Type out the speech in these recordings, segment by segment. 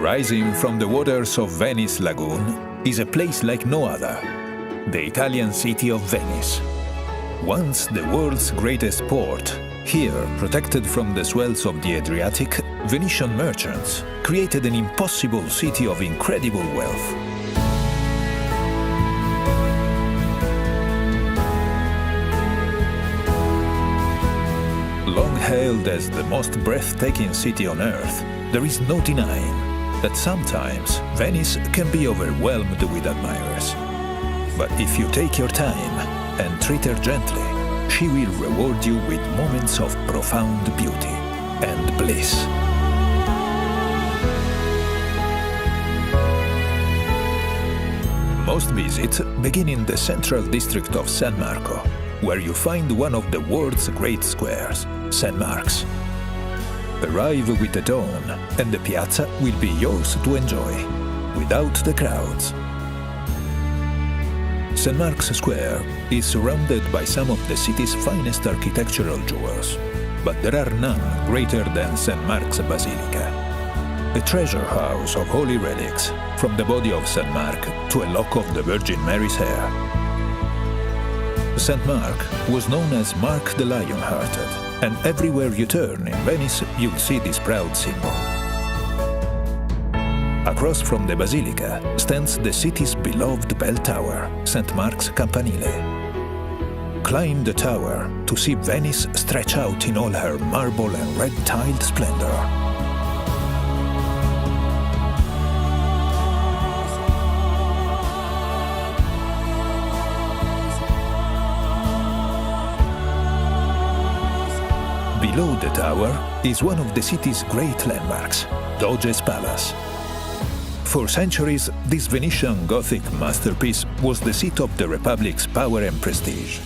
Rising from the waters of Venice Lagoon is a place like no other, the Italian city of Venice. Once the world's greatest port, here, protected from the swells of the Adriatic, Venetian merchants created an impossible city of incredible wealth. Long hailed as the most breathtaking city on earth, there is no denying that sometimes Venice can be overwhelmed with admirers. But if you take your time and treat her gently, she will reward you with moments of profound beauty and bliss. Most visits begin in the central district of San Marco, where you find one of the world's great squares, St. Mark's. Arrive with the dawn, and the piazza will be yours to enjoy, without the crowds. St. Mark's Square is surrounded by some of the city's finest architectural jewels, but there are none greater than St. Mark's Basilica, a treasure house of holy relics, from the body of St. Mark to a lock of the Virgin Mary's hair. St. Mark was known as Mark the Lion-Hearted, and everywhere you turn in Venice, you'll see this proud symbol. Across from the Basilica stands the city's beloved bell tower, St. Mark's Campanile. Climb the tower to see Venice stretch out in all her marble and red-tiled splendor. Below the tower is one of the city's great landmarks, Doge's Palace. For centuries, this Venetian Gothic masterpiece was the seat of the Republic's power and prestige.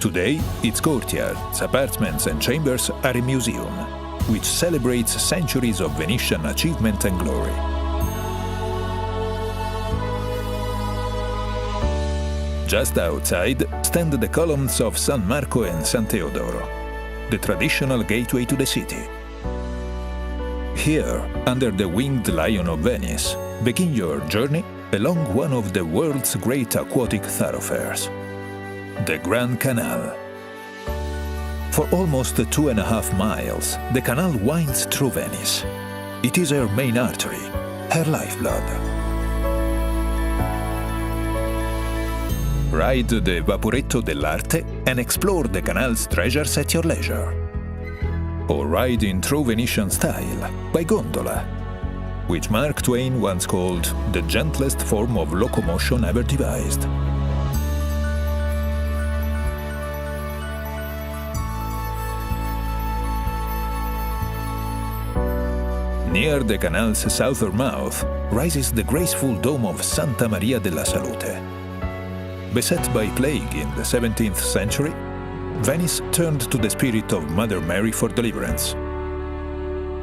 Today, its courtyards, apartments and chambers are a museum, which celebrates centuries of Venetian achievement and glory. Just outside stand the columns of San Marco and San Teodoro, the traditional gateway to the city. Here, under the winged lion of Venice, begin your journey along one of the world's great aquatic thoroughfares, the Grand Canal. For almost 2.5 miles, the canal winds through Venice. It is her main artery, her lifeblood. Ride the Vaporetto dell'Arte and explore the canal's treasures at your leisure. Or ride in true Venetian style by gondola, which Mark Twain once called the gentlest form of locomotion ever devised. Near the canal's southern mouth rises the graceful dome of Santa Maria della Salute. Beset by plague in the 17th century, Venice turned to the spirit of Mother Mary for deliverance.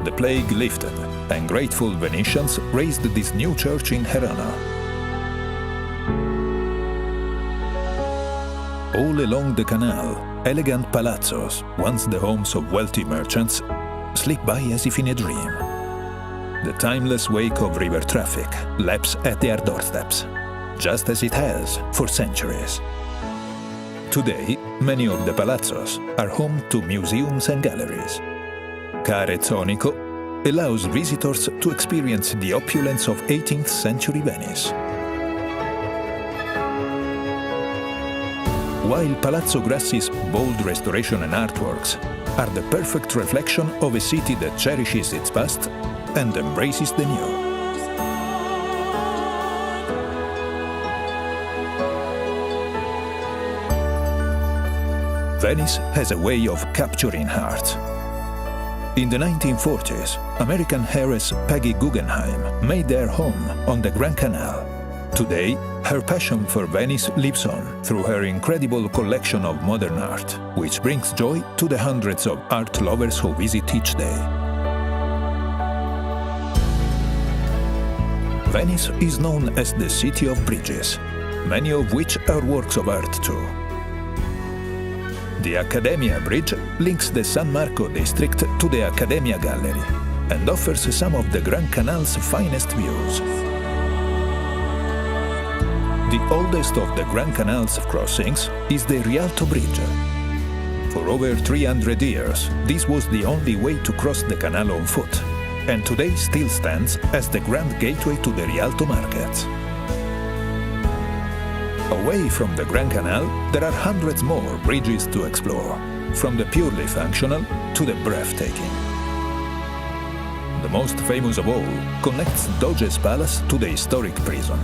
The plague lifted, and grateful Venetians raised this new church in her honor. All along the canal, elegant palazzos, once the homes of wealthy merchants, slip by as if in a dream. The timeless wake of river traffic laps at their doorsteps, just as it has for centuries. Today, many of the palazzos are home to museums and galleries. Care Zonico allows visitors to experience the opulence of 18th century Venice. While Palazzo Grassi's bold restoration and artworks are the perfect reflection of a city that cherishes its past and embraces the new. Venice has a way of capturing hearts. In the 1940s, American heiress Peggy Guggenheim made their home on the Grand Canal. Today, her passion for Venice lives on through her incredible collection of modern art, which brings joy to the hundreds of art lovers who visit each day. Venice is known as the City of Bridges, many of which are works of art too. The Accademia Bridge links the San Marco district to the Accademia Gallery. and offers some of the Grand Canal's finest views. The oldest of the Grand Canal's crossings is the Rialto Bridge. For over 300 years, this was the only way to cross the canal on foot, and today still stands as the grand gateway to the Rialto market. Away from the Grand Canal, there are hundreds more bridges to explore, from the purely functional to the breathtaking. The most famous of all connects Doge's Palace to the historic prison.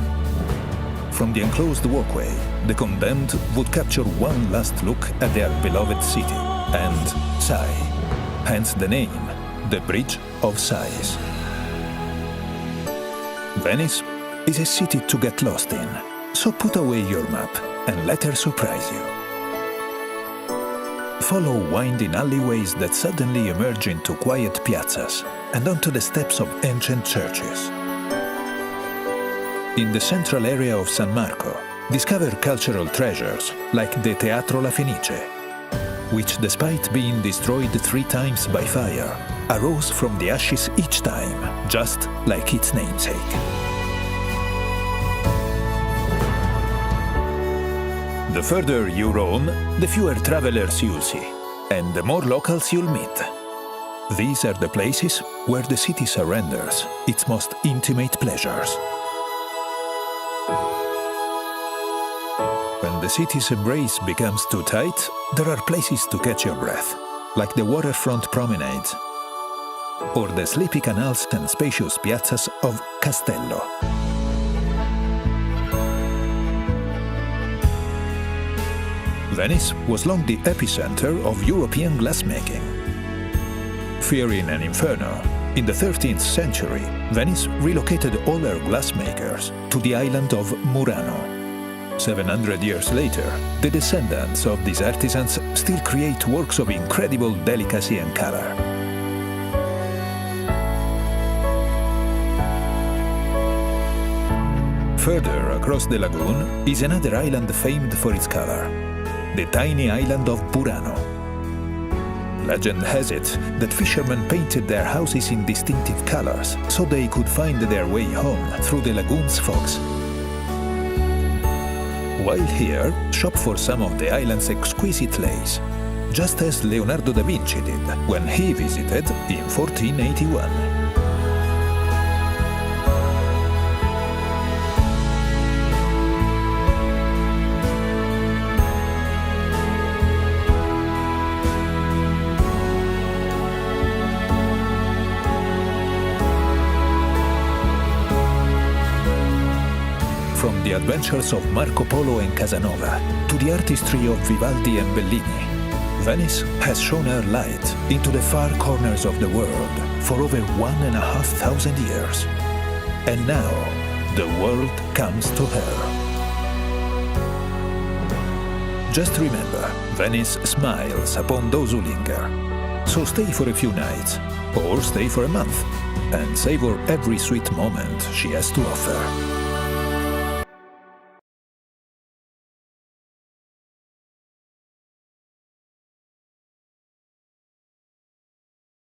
From the enclosed walkway, the condemned would capture one last look at their beloved city and sigh, hence the name, the Bridge of Sighs. Venice is a city to get lost in, so put away your map and let her surprise you. Follow winding alleyways that suddenly emerge into quiet piazzas and onto the steps of ancient churches. In the central area of San Marco, discover cultural treasures like the Teatro La Fenice, which, despite being destroyed 3 times by fire, arose from the ashes each time, just like its namesake. The further you roam, the fewer travelers you'll see, and the more locals you'll meet. These are the places where the city surrenders its most intimate pleasures. When the city's embrace becomes too tight, there are places to catch your breath, like the waterfront promenades, or the sleepy canals and spacious piazzas of Castello. Venice was long the epicenter of European glassmaking. Fearing an inferno, in the 13th century, Venice relocated all her glassmakers to the island of Murano. 700 years later, the descendants of these artisans still create works of incredible delicacy and color. Further across the lagoon is another island famed for its color, the tiny island of Burano. Legend has it that fishermen painted their houses in distinctive colors so they could find their way home through the lagoon's fogs. While here, shop for some of the island's exquisite lace, just as Leonardo da Vinci did when he visited in 1481. From the adventures of Marco Polo and Casanova to the artistry of Vivaldi and Bellini, Venice has shone her light into the far corners of the world for over 1,500 years. And now, the world comes to her. Just remember, Venice smiles upon those who linger. So stay for a few nights, or stay for a month, and savor every sweet moment she has to offer.